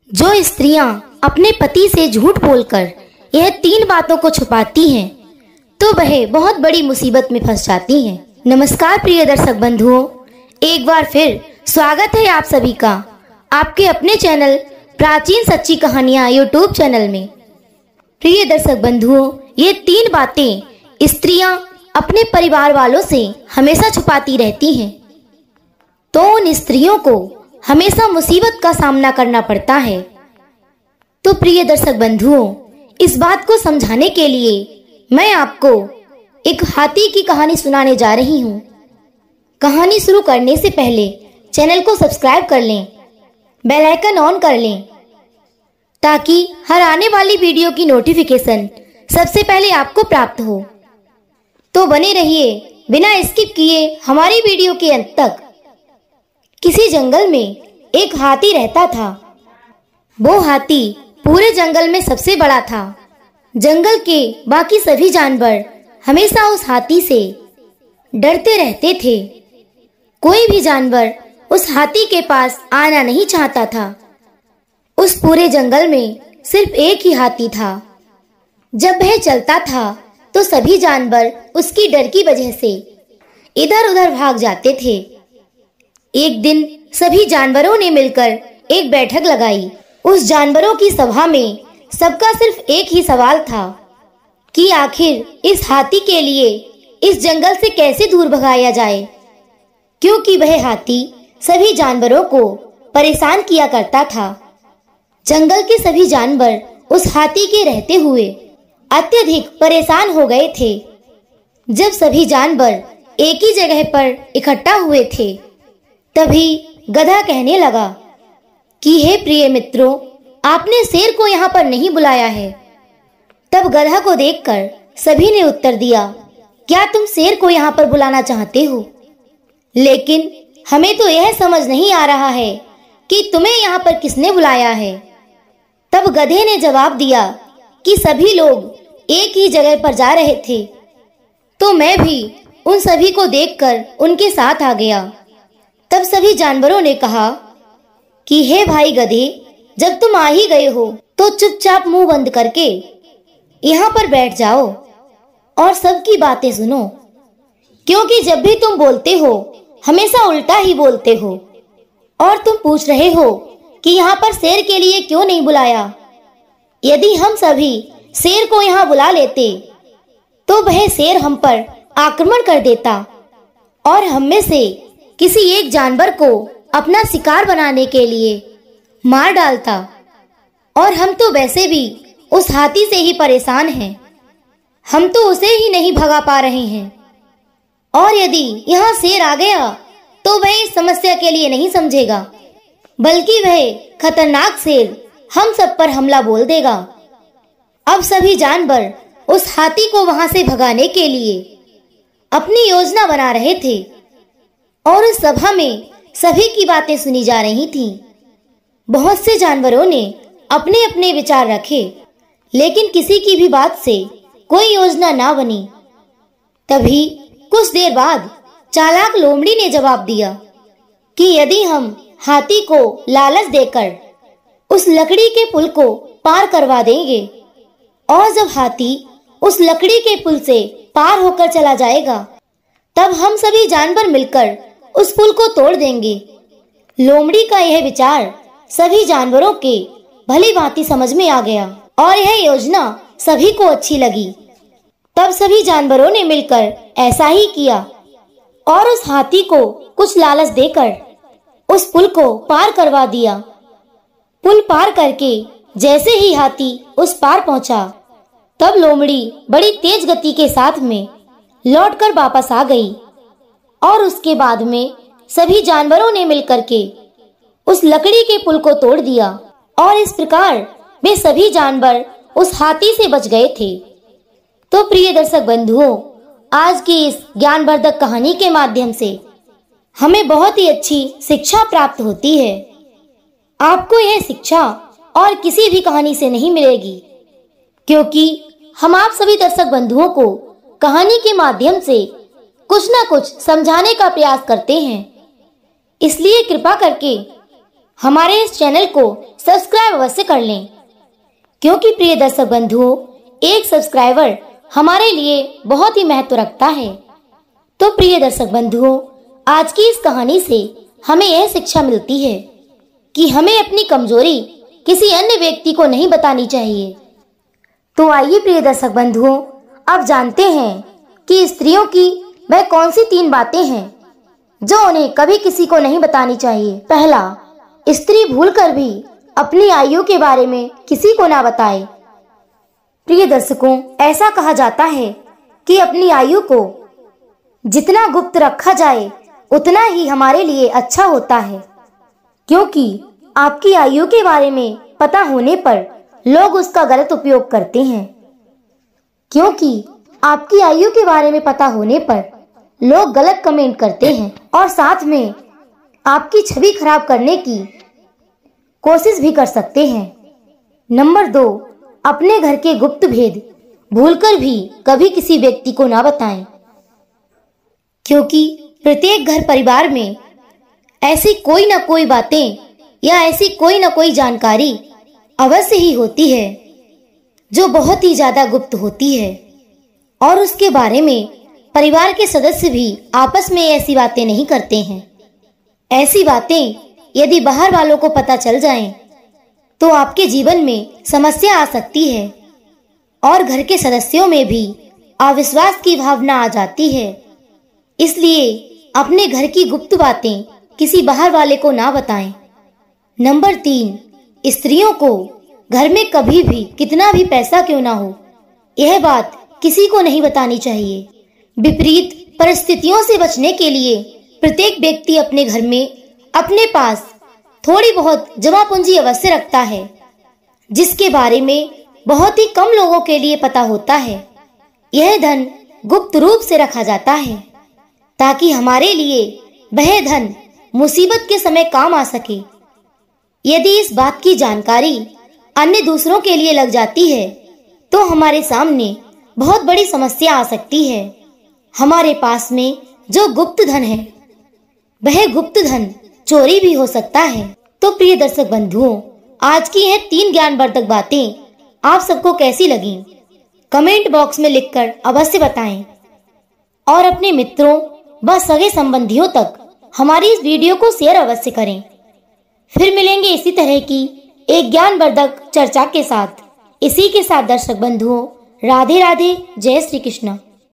जो स्त्रियां अपने पति से झूठ बोलकर यह 3 बातों को छुपाती हैं तो वह बहुत बड़ी मुसीबत में फंस जाती हैं। नमस्कार प्रिय दर्शक बंधुओं, एक बार फिर स्वागत है आप सभी का आपके अपने चैनल प्राचीन सच्ची कहानियां यूट्यूब चैनल में। प्रिय दर्शक बंधुओं, ये 3 बातें स्त्रियां अपने परिवार वालों से हमेशा छुपाती रहती हैं, तो उन स्त्रियों को हमेशा मुसीबत का सामना करना पड़ता है। तो प्रिय दर्शक बंधुओं, इस बात को समझाने के लिए मैं आपको एक हाथी की कहानी सुनाने जा रही हूँ। कहानी शुरू करने से पहले चैनल को सब्सक्राइब कर लें, बेल आइकन ऑन कर लें ताकि हर आने वाली वीडियो की नोटिफिकेशन सबसे पहले आपको प्राप्त हो। तो बने रहिए बिना स्किप किए हमारी वीडियो के अंत तक। किसी जंगल में एक हाथी रहता था। वो हाथी पूरे जंगल में सबसे बड़ा था। जंगल के बाकी सभी जानवर हमेशा उस हाथी से डरते रहते थे। कोई भी जानवर उस हाथी के पास आना नहीं चाहता था। उस पूरे जंगल में सिर्फ एक ही हाथी था। जब वह चलता था तो सभी जानवर उसकी डर की वजह से इधर उधर भाग जाते थे। एक दिन सभी जानवरों ने मिलकर एक बैठक लगाई। उस जानवरों की सभा में सबका सिर्फ एक ही सवाल था कि आखिर इस हाथी के लिए इस जंगल से कैसे दूर भगाया जाए, क्योंकि वह हाथी सभी जानवरों को परेशान किया करता था। जंगल के सभी जानवर उस हाथी के रहते हुए अत्यधिक परेशान हो गए थे। जब सभी जानवर एक ही जगह पर इकट्ठा हुए थे, तभी गधा कहने लगा कि हे प्रिय मित्रों, आपने शेर को यहाँ पर नहीं बुलाया है। तब गधा को देखकर सभी ने उत्तर दिया, क्या तुम शेर को यहाँ पर बुलाना चाहते हो? लेकिन हमें तो यह समझ नहीं आ रहा है कि तुम्हें यहाँ पर किसने बुलाया है। तब गधे ने जवाब दिया कि सभी लोग एक ही जगह पर जा रहे थे, तो मैं भी उन सभी को देखकर उनके साथ आ गया। तब सभी जानवरों ने कहा कि हे भाई गधे, जब तुम आ ही गए हो तो चुपचाप मुंह बंद करके यहाँ पर बैठ जाओ और सबकी बातें सुनो, क्योंकि जब भी तुम बोलते हो हमेशा उल्टा ही बोलते हो। और तुम पूछ रहे हो कि यहाँ पर शेर के लिए क्यों नहीं बुलाया। यदि हम सभी शेर को यहाँ बुला लेते तो वह शेर हम पर आक्रमण कर देता और हम में से किसी एक जानवर को अपना शिकार बनाने के लिए मार डालता। और हम तो वैसे भी उस हाथी से ही परेशान हैं, हम तो उसे ही नहीं भगा पा रहे हैं। और यदि यहाँ शेर आ गया तो वह इस समस्या के लिए नहीं समझेगा, बल्कि वह खतरनाक शेर हम सब पर हमला बोल देगा। अब सभी जानवर उस हाथी को वहां से भगाने के लिए अपनी योजना बना रहे थे और उस सभा में सभी की बातें सुनी जा रही थीं। बहुत से जानवरों ने अपने अपने विचार रखे, लेकिन किसी की भी बात से कोई योजना ना बनी। तभी कुछ देर बाद चालाक लोमड़ी ने जवाब दिया कि यदि हम हाथी को लालच देकर उस लकड़ी के पुल को पार करवा देंगे और जब हाथी उस लकड़ी के पुल से पार होकर चला जाएगा, तब हम सभी जानवर मिलकर उस पुल को तोड़ देंगे। लोमड़ी का यह विचार सभी जानवरों के भली भांति समझ में आ गया और यह योजना सभी को अच्छी लगी। तब सभी जानवरों ने मिलकर ऐसा ही किया और उस हाथी को कुछ लालच देकर उस पुल को पार करवा दिया। पुल पार करके जैसे ही हाथी उस पार पहुंचा, तब लोमड़ी बड़ी तेज गति के साथ में लौटकर वापस आ गई और उसके बाद में सभी जानवरों ने मिलकर के उस लकड़ी के पुल को तोड़ दिया और इस प्रकार वे सभी जानवर उस हाथी से बच गए थे। तो प्रिय दर्शक बंधुओं, आज की इस ज्ञानवर्धक कहानी के माध्यम से हमें बहुत ही अच्छी शिक्षा प्राप्त होती है। आपको यह शिक्षा और किसी भी कहानी से नहीं मिलेगी, क्योंकि हम आप सभी दर्शक बंधुओं को कहानी के माध्यम से कुछ ना कुछ समझाने का प्रयास करते हैं। इसलिए कृपा करके हमारे इस चैनल को सब्सक्राइब अवश्य कर लें, क्योंकि प्रिय दर्शक बंधुओं, एक सब्सक्राइबर हमारे लिए बहुत ही महत्व रखता है। तो प्रिय दर्शक बंधुओं, आज की इस कहानी से हमें यह शिक्षा मिलती है कि हमें अपनी कमजोरी किसी अन्य व्यक्ति को नहीं बतानी चाहिए। तो आइए प्रिय दर्शक बंधुओं, अब जानते हैं कि स्त्रियों की वह कौन सी 3 बातें हैं जो उन्हें कभी किसी को नहीं बतानी चाहिए। पहला, स्त्री भूलकर भी अपनी आयु के बारे में किसी को ना बताए। प्रिय दर्शकों, ऐसा कहा जाता है कि अपनी आयु को जितना गुप्त रखा जाए उतना ही हमारे लिए अच्छा होता है, क्योंकि आपकी आयु के बारे में पता होने पर लोग उसका गलत उपयोग करते हैं। क्योंकि आपकी आयु के बारे में पता होने पर लोग गलत कमेंट करते हैं और साथ में आपकी छवि खराब करने की कोशिश भी कर सकते हैं। नंबर 2, अपने घर के गुप्त भेद भूलकर भी कभी किसी व्यक्ति को ना बताएं, क्योंकि प्रत्येक घर परिवार में ऐसी कोई ना कोई बातें या ऐसी कोई ना कोई जानकारी अवश्य ही होती है जो बहुत ही ज्यादा गुप्त होती है, और उसके बारे में परिवार के सदस्य भी आपस में ऐसी बातें नहीं करते हैं। ऐसी बातें यदि बाहर वालों को पता चल जाएं, तो आपके जीवन में समस्या आ सकती है और घर के सदस्यों में भी अविश्वास की भावना आ जाती है। इसलिए अपने घर की गुप्त बातें किसी बाहर वाले को ना बताएं। नंबर 3, स्त्रियों को घर में कभी भी कितना भी पैसा क्यों ना हो, यह बात किसी को नहीं बतानी चाहिए। विपरीत परिस्थितियों से बचने के लिए प्रत्येक व्यक्ति अपने घर में अपने पास थोड़ी बहुत जमा पूंजी अवश्य रखता है, जिसके बारे में बहुत ही कम लोगों के लिए पता होता है। यह धन गुप्त रूप से रखा जाता है ताकि हमारे लिए वह धन मुसीबत के समय काम आ सके। यदि इस बात की जानकारी अन्य दूसरों के लिए लग जाती है तो हमारे सामने बहुत बड़ी समस्या आ सकती है। हमारे पास में जो गुप्त धन है वह गुप्त धन चोरी भी हो सकता है। तो प्रिय दर्शक बंधुओं, आज की यह 3 ज्ञानवर्धक बातें आप सबको कैसी लगी, कमेंट बॉक्स में लिखकर अवश्य बताएं और अपने मित्रों व सगे संबंधियों तक हमारी इस वीडियो को शेयर अवश्य करें। फिर मिलेंगे इसी तरह की एक ज्ञानवर्धक चर्चा के साथ। इसी के साथ दर्शक बंधुओं, राधे राधे, जय श्री कृष्ण।